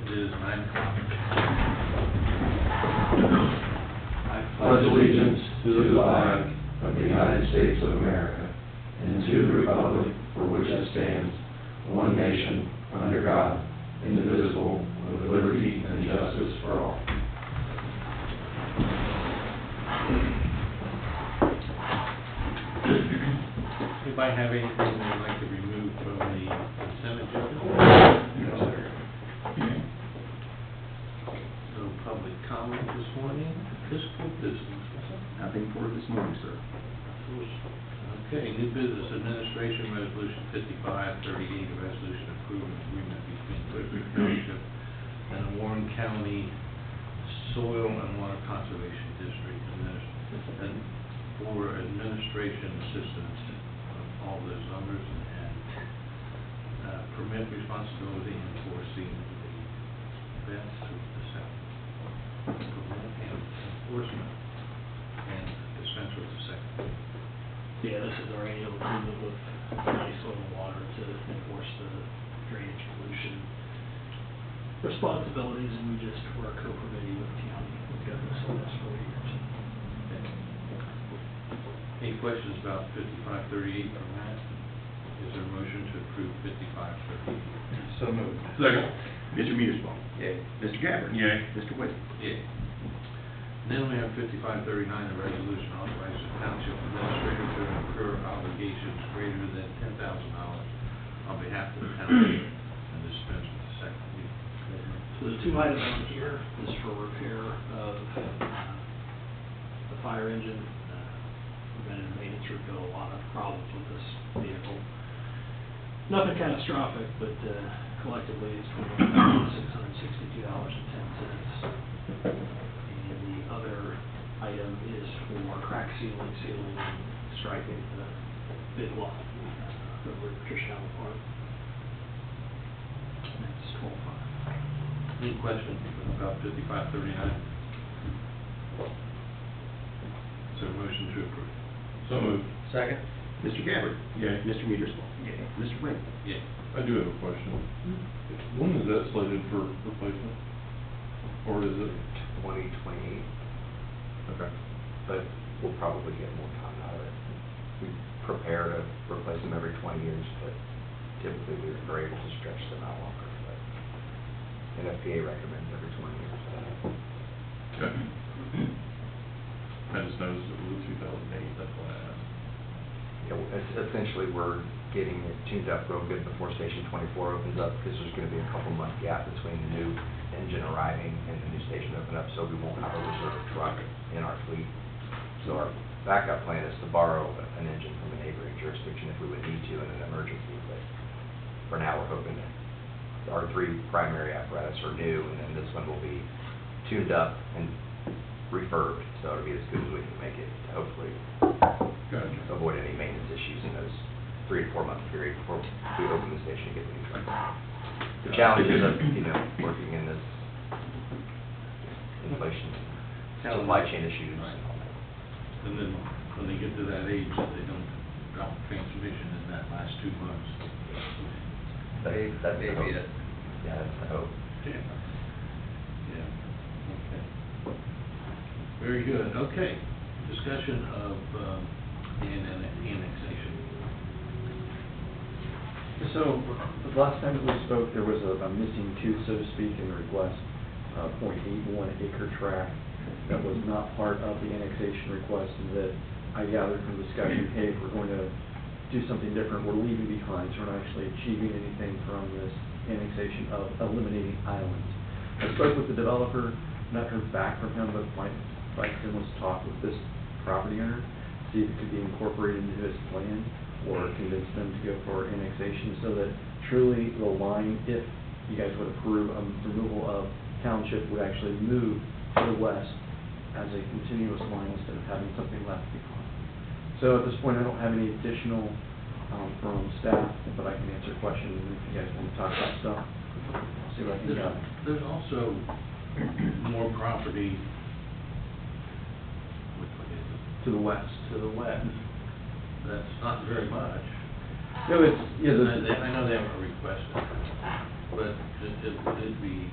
It is 9 o'clock. I pledge allegiance to the flag of the United States of America and to the republic for which it stands, one nation, under God, indivisible, with liberty and justice for all. Anybody have anything they'd like to remove from the consent agenda? No, sir. No public comment this morning. Fiscal business. Nothing for this morning, sir. Okay, new business administration resolution 5538, a resolution approving agreement between Clearcreek Township and the Warren County Soil and Water Conservation District and for administration assistance of all those numbers and permit responsibility enforcing the events of the South. Permit and enforcement and dispense with the second. Yeah, this is our annual agreement with County Soil and Water to enforce the drainage pollution responsibilities, and we're a co-permitting with the county. We've got this on us for years. Any questions about 5538 from Matt? Is there a motion to approve 5538? So moved. Second. Mr. Mearsclaw? Yay. Mr. Gabbard? Yay. Mr. Whitt? Yeah. Then we have 5539, a resolution authorizing the township administrator to incur obligations greater than $10,000 on behalf of the township and dispense with the second reading. So the two items on here is for repair of the fire engine. Preventive maintenance, we've got a lot of problems with this vehicle. Nothing catastrophic, but collectively it's $21,662.10. And the other item is for crack sealing, and striping the big lot over at Patricia Allen Park. And that's $12,500. Any questions about 5539? Is there a motion to approve? So moved. Second. Mr. Gabbard? Yay. Mr. Mearsclaw? Yay. Mr. Whitt? Yeah. I do have a question. When is that slated for replacement? Or is it? 2028, Okay. but we'll probably get more time out of it. We prepare to replace them every 20 years, but typically we're able to stretch them out longer. But NFPA recommends every 20 years. Okay. I just noticed it was a 2008, that's why I asked. Yeah, essentially we're getting it tuned up real good before Station 24 opens up, because there's going to be a couple month gap between the new engine arriving and the new station open up, so we won't have a reserve truck in our fleet. So our backup plan is to borrow an engine from a neighboring jurisdiction if we would need to in an emergency, but for now we're hoping that our three primary apparatus are new, and then this one will be tuned up and refurbed, so it'll be as good as we can make it to hopefully Gotcha. avoid any maintenance issues in those 3 to 4 month period before we open the station and get the new truck. The challenges of, working in this inflation, supply chain issues. And then when they get to that age, they don't drop the transmission in that last 2 months. That's the hope. Yeah, that's the hope. Yeah. Yeah. Okay. Very good. Okay. Discussion of the annexation. So, the last time that we spoke, there was a missing tooth, so to speak, in the request, .81 acre tract that was not part of the annexation request, and that I gathered from discussion, hey, if we're going to do something different, we're leaving behind, so we're not actually achieving anything from this annexation of eliminating islands. I spoke with the developer, not heard back from him, but my plan was to talk with this property owner, see if it could be incorporated into his plan, or convince them to go for annexation, so that truly the line, if you guys would approve a removal of township, would actually move to the west as a continuous line instead of having something left behind. So at this point, I don't have any additional from staff, but I can answer questions, and if you guys want to talk about stuff, I'll see what I can get. There's also more property To the west. to the west. That's not very much. No, it's, yeah, I know they haven't requested. But it'd be,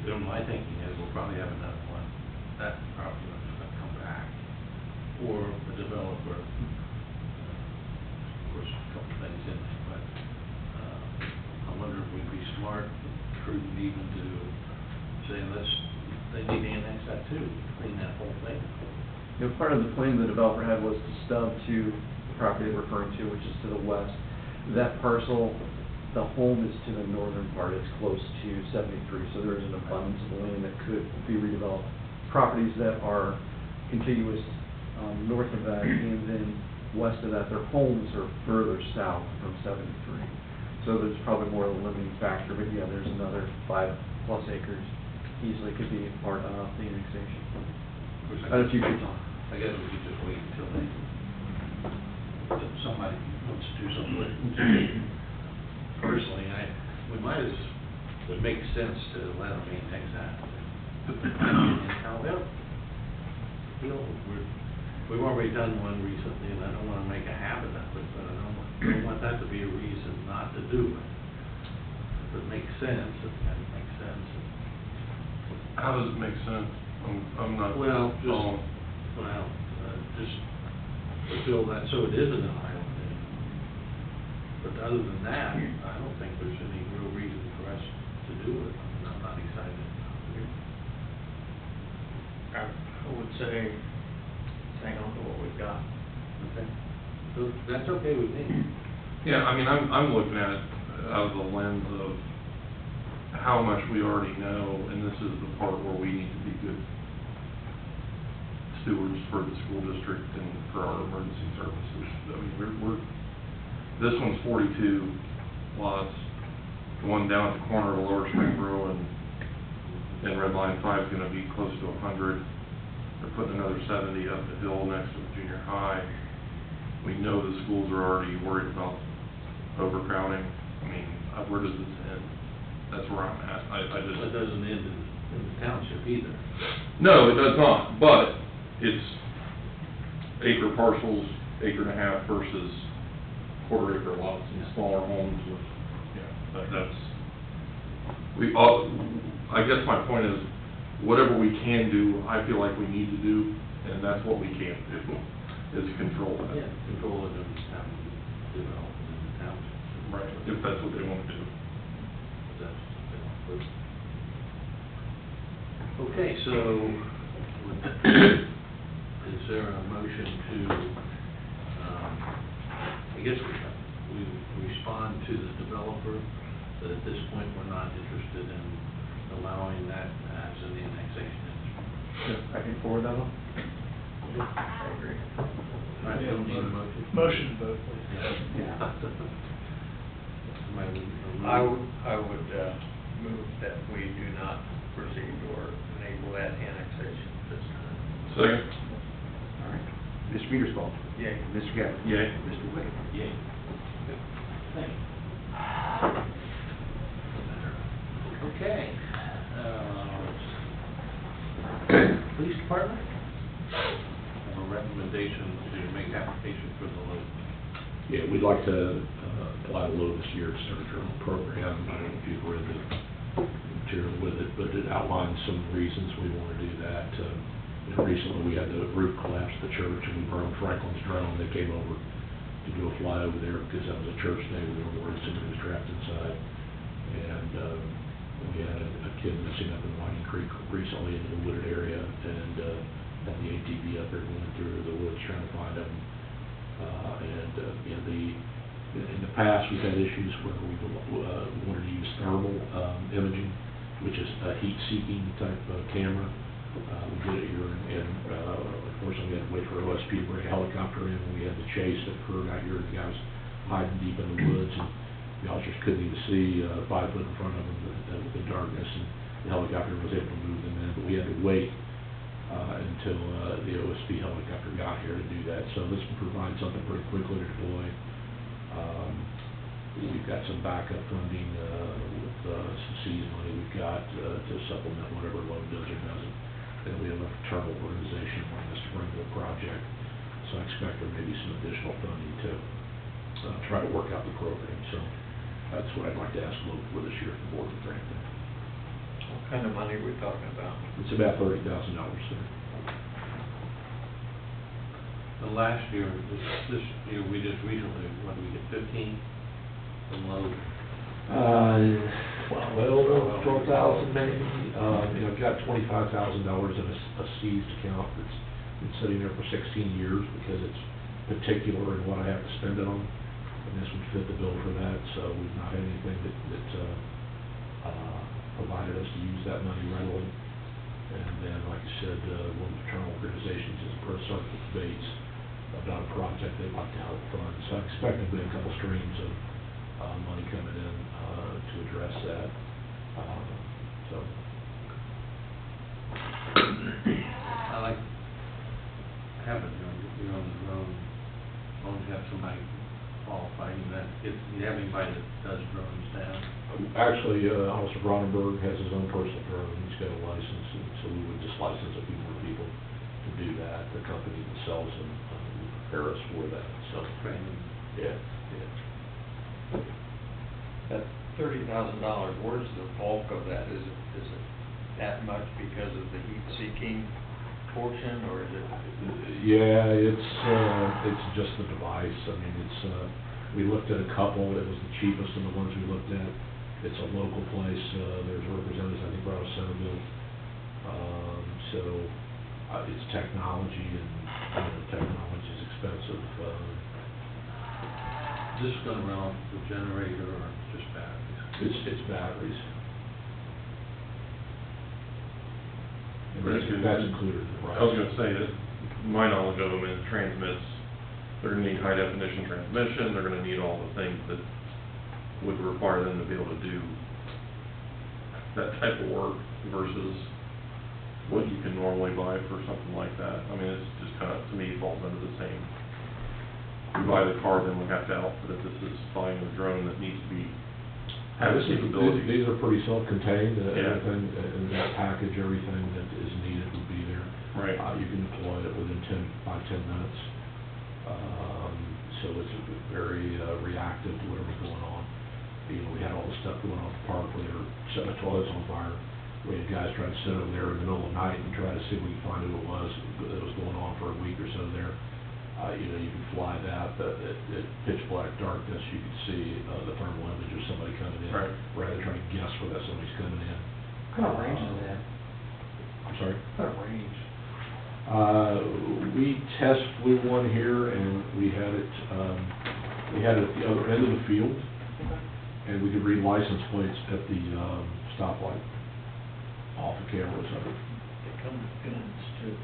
my thinking is we'll probably have enough when that property owner's gonna come back, or the developer, of course, a couple things in there, but, I wonder if we'd be smart, prudent even to say, they need to annex that too, clean that whole thing. You know, part of the plan the developer had was to stub to the property we're referring to, which is to the west. That parcel, the home is to the northern part, it's close to 73, so there is an abundance of land that could be redeveloped. Properties that are contiguous north of that, and then west of that, their homes are further south from 73. So there's probably more of a limiting factor, but yeah, there's another 5+ acres easily could be part of the annexation. At a future time. I guess we could just wait until somebody wants to do something with it. Personally, we might it makes sense to let them annex that. However, we've already done one recently, and I don't want to make a habit of it, but I don't want that to be a reason not to do it. If it makes sense, it makes sense. How does it make sense? I'm not. Well, just fulfill that, so it isn't an island anymore. But other than that, I don't think there's any real reason for us to do it. I mean, I'm not excited about it. I would say, hang on to what we've got. Okay. So that's okay with me. Yeah, I mean, I'm looking at it out of the lens of how much we already know, and this is the part where we need to be good stewards for the school district and for our emergency services. I mean, this one's 42 lots. The one down at the corner of Lower Spring Row and Red Line 5 is going to be close to 100. They're putting another 70 up the hill next to the junior high. We know the schools are already worried about overcrowding. I mean, where does this end? That's where I'm at. It doesn't end in the township either. No, it does not, but it's acre parcels, acre and a half versus quarter acre lots and smaller homes with, I guess my point is, whatever we can do, I feel like we need to do, and that's what we can't do, is control that. Yeah, control it in the town, development in the township. Right, if that's what they want to do. Okay, so is there a motion to, I guess we respond to the developer that at this point we're not interested in allowing that as an annexation instrument? I can forward that on. I agree. All right, don't need a motion. Motion vote, please. Yeah. I would move that we do not proceed or enable that annexation this time. Second. All right. Mr. Mearsclaw? Yay. Mr. Gabbard? Yay. Mr. Wade? Yay. Thank you. Okay. Police department? Have a recommendation to make application for the load. Yeah, we'd like to apply the low this year to start our own program. I don't know if you've read the material with it, but it outlines some reasons we want to do that. Recently we had the roof collapse at the church, and we borrowed Franklin's drone. They came over to do a flyover there because that was a church day. We were worried somebody was trapped inside. And we had a kid missing up in Whiting Creek recently in the wooded area, and had the ATV up there going through the woods trying to find him. In the past, we've had issues where we wanted to use thermal imaging, which is a heat-seeking type of camera. We did it here, and unfortunately, we had to wait for OSP to bring a helicopter in. We had the chase that occurred out here. The guy was hiding deep in the woods, and the officers couldn't even see 5 foot in front of them with the darkness, and the helicopter was able to move them in. But we had to wait until the OSP helicopter got here to do that. So this will provide something pretty quickly to deploy. We've got some backup funding with some seed money we've got to supplement whatever loan does or doesn't. Then we have a fraternal organization wanting us to bring to the project. So I expect there may be some additional funding to try to work out the program. So That's what I'd like to ask Luke for this year if the board would grant that. What kind of money are we talking about? It's about $30,000, sir. The last year, this year, we just recently, what did we get, 15 from load? 12,000 maybe. I've got $25,000 in a seized account that's been sitting there for 16 years because it's particular in what I have to spend it on. And this would fit the bill for that, so we've not had anything that provided us to use that money readily. And then, like I said, one of the fraternal organizations is a circle debates about a project they'd like to help fund. So I expect there'll be a couple streams of money coming in to address that. So. I like having, you're on the road, as long as you have somebody qualified, you have anybody that does drones now. Actually, Officer Brandenburg has his own personal drone, he's got a license, and so we would just license a few more people to do that. The company that sells them will prepare us for that, so. Training. Yeah. That $30,000, where's the bulk of that? Is it that much because of the heat-seeking portion, or is it? Yeah, it's just the device. I mean, we looked at a couple, it was the cheapest of the ones we looked at. It's a local place, there's representatives, I think, out of Centerville. So, it's technology, and technology is expensive. Is this gonna run off the generator or just batteries? It's batteries. And But it's that's included in the price. I was gonna say that, my knowledge of them is transmits, they're gonna need high definition transmission, they're gonna need all the things that would require them to be able to do that type of work versus what you can normally buy for something like that. I mean, it's just kind of, to me, falls under the same. We buy the car, then we have to outfit it. This is buying a drone that needs to be, have capability. These are pretty self-contained, Yeah. everything, in that package, everything that is needed would be there. Right. You can deploy it within 5-10 minutes. So it's very reactive to whatever's going on. You know, we had all this stuff going on at the park where they were setting the toilets on fire. We had guys trying to sit over there in the middle of the night and try to see if we could find who it was that was going on for a week or so there. You know, you could fly that, but at pitch black darkness, you could see the thermal image of somebody coming in. Right. Rather than trying to guess where that somebody's coming in. What kind of range is that? I'm sorry? What kind of range? We test flew one here, and we had it at the other end of the field, and we could read license plates at the stoplight off the camera, so. They come with guns too.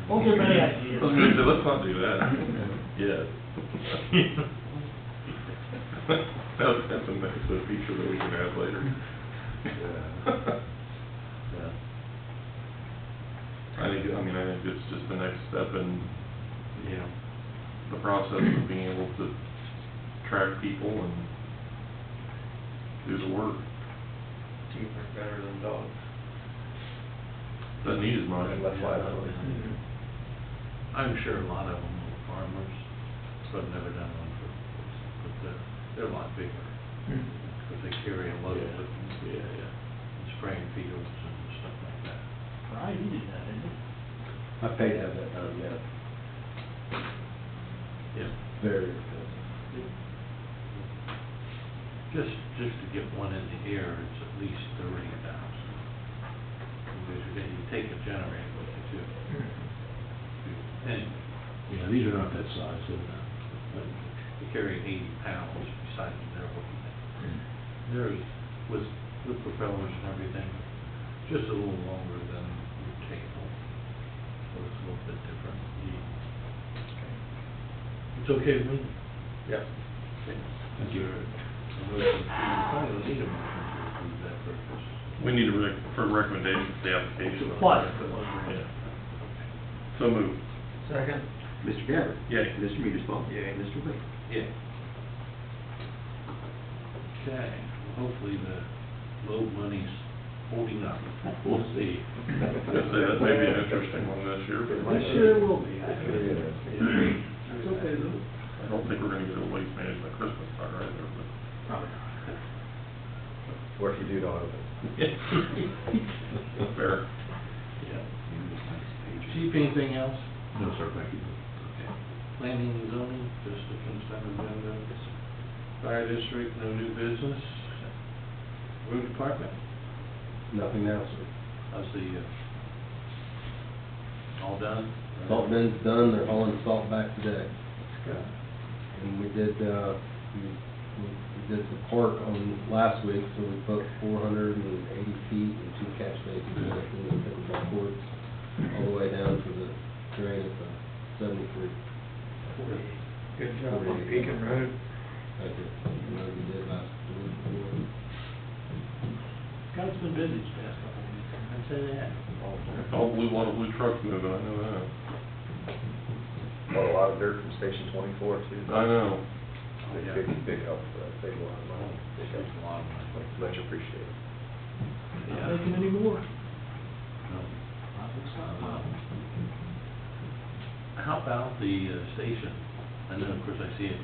Won't give many ideas. I was gonna say, let's not do that. Yeah. That's a nice feature that we can add later. Yeah. I think it's just the next step in, Yeah. the process of being able to track people and do the work. Teeth are better than dogs. Doesn't need as much. That's why I was. I'm sure a lot of them are farmers, but I've never done one for, but they're a lot bigger, because they carry a load of Yeah. spraying fields and stuff like that. Right, you did that, didn't you? I paid to have that done, yeah. Yeah. Very expensive. Just to get one in the air, it's at least 30,000. And you take a generator with you too. Anyway, Yeah, these are not that size, they carry 80 pounds besides their weight. They're with propellers and everything, just a little longer than your cable, so it's a little bit different. It's okay with me? Yeah. Okay. Is there a motion, you probably need a motion to approve that purchase? We need for recommendation for the application. Apply for Yeah. So moved. Second. Mr. Gabbard? Yay. Mr. Mearsclaw? Yay. Mr. Wick? Yeah. Okay, well, hopefully the load money's holding up, we'll see. I'd say that may be an interesting one this year. This year will be, I think. Yeah. It's okay though. I don't think we're gonna get a waste management Christmas card either, but. Probably not. Or if you do, don't open. Fair. Yeah. Chief, anything else? No, sir, thank you. Okay. Planning and zoning, just the consent agenda. Fire district, no new business. Road department, Nothing else. how's the, all done? Salt bin's done, they're hauling salt back today. Good. And we did the park on last week, so we put 480 feet and 2 catch basins in it, and the pickleball courts, all the way down to the drain at the 73. Good job on Beacon Road. That's it, you know, we did last week before. God's been busy these past couple of weeks. I'd say that. All blue, a lot of blue trucks moving, I know that. Bought a lot of dirt from Station 24 too. I know. Big help for us, save a lot of money. Big help. A lot of money. Much appreciated. Not making any more. No. How about the station? I know, of course, I see it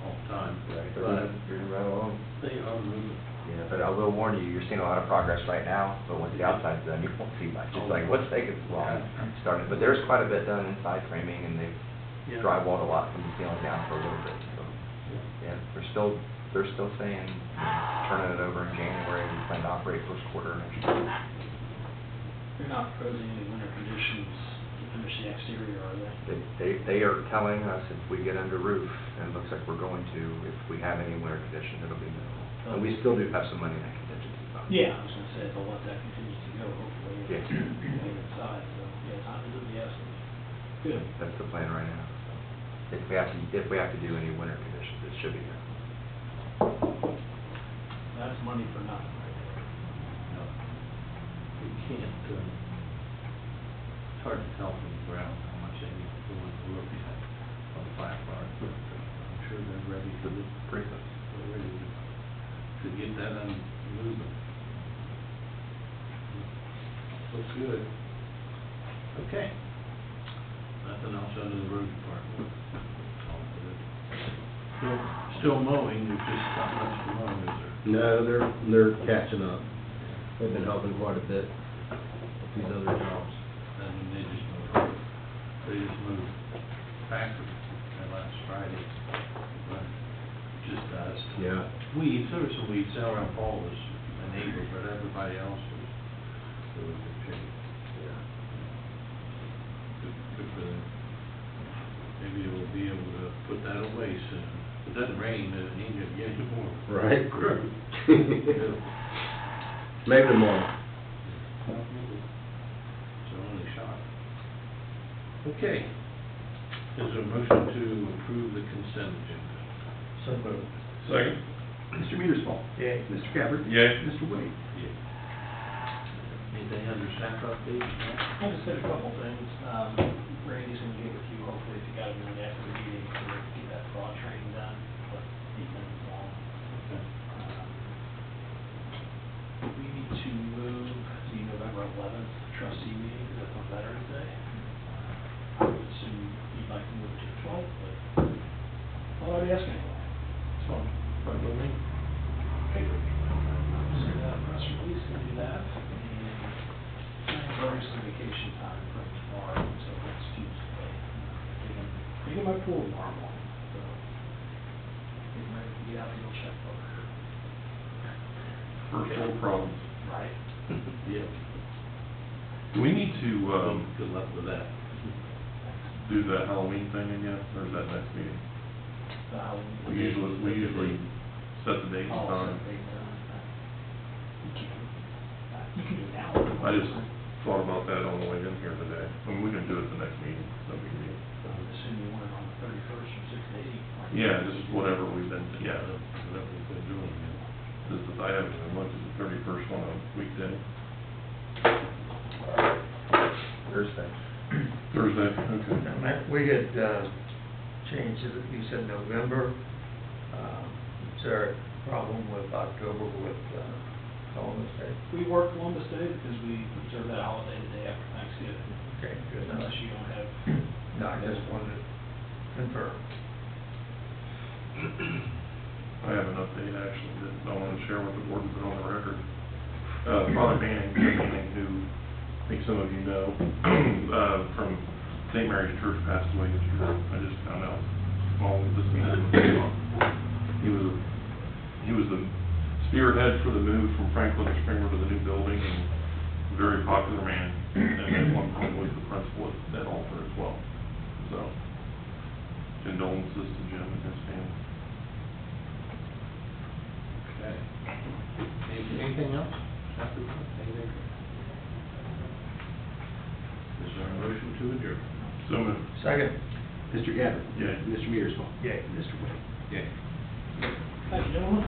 all the time, Right, but you're right along. they are moving. Yeah, but I will warn you, you're seeing a lot of progress right now, but once the outside's done, you won't see much. It's like, what's taking so long? Starting, but there's quite a bit done inside framing, and they've Yeah. drywalled a lot from the ceiling down for a little bit, so. Yeah, they're still saying, turning it over in January, we plan to operate first quarter next year. You're not proposing any winter conditions to finish the exterior, are they? They are telling us if we get under roof, and it looks like we're going to, if we have any winter condition, it'll be minimal. And we still do have some money in that contingency fund. Yeah, I was gonna say, they'll let that continue to go, hopefully. Yes. Later inside, so, yeah, time to do the estimate. Good. That's the plan right now. So if we have to do any winter conditions, it should be there. That's money for nothing right there. No. You can't, it's hard to tell from the ground how much they need to go in the roof yet on the fire part, but I'm sure they're ready to, Pretty close. they're ready to get that moving. Looks good. Okay. Nothing else under the road department. All good. Still mowing, there's just not much to mow, is there? No, they're catching up. They've been helping quite a bit with these other jobs. I mean, they just moved backward last Friday. But just us. Yeah. Weeds, there were some weeds out around Paul was a neighbor, but everybody else was really good shape. Yeah. Good for them. Maybe we'll be able to put that away soon. If it doesn't rain, it ain't gonna get any more. Right. Good. Maybe tomorrow. It's our only shot. Okay. Is there a motion to approve the consent agenda? So moved. Second? Mr. Mearsfall? Yay. Mr. Gabbard? Yay. Mr. Wade? Yeah. Anything under staff update? I just said a couple things. Randy's gonna get with you, hopefully, if you got him in after the meeting, to get that fraud training done, but he's been long. Okay. We need to move the November 11th trustee meeting, because that's on Veterans Day. I would assume you'd like to move it to the 12th, but I'll already ask anyone. So, right with me? Okay. Send out a press release and do that, and I'm already some vacation time from tomorrow, so next Tuesday. Taking my pool tomorrow morning, so getting ready to get out the old checkbook. First world problems. Right. Yeah. Do we need to, Good luck with that. do the Halloween thing again, or is that next meeting? We usually set the date and time. You can do it now. I just thought about that on the way in here today. I mean, we can do it the next meeting, no big deal. I would assume you want it on the 31st from 6 to 8. Yeah, just whatever we've been, yeah. Whatever we've been doing. This is, I haven't as much as the 31st on a weekday. Thursday. Thursday, okay. Now, Matt, we had changed it, you said November. Is there a problem with October with Columbus Day? We work Columbus Day because we observe that holiday the day after Thanksgiving, Okay, good. unless you don't have. No, I just wanted to confirm. I have an update actually that I wanted to share with the board and put on the record. Father Manning, Jim Manning, who I think some of you know, from St. Mary's Church, passed away this year. I just found out while listening to him. He was the spearhead for the move from Franklin to Springer to the new building, and very popular man, and at one point was the principal at that altar as well. So, condolences to Jim and his family. Okay. Anything else? Anything? Is there a motion to adjourn? So moved. Second. Mr. Gabbard? Yay. Mr. Mearsclaw? Yay. Mr. Wade? Yay. Thank you, gentlemen.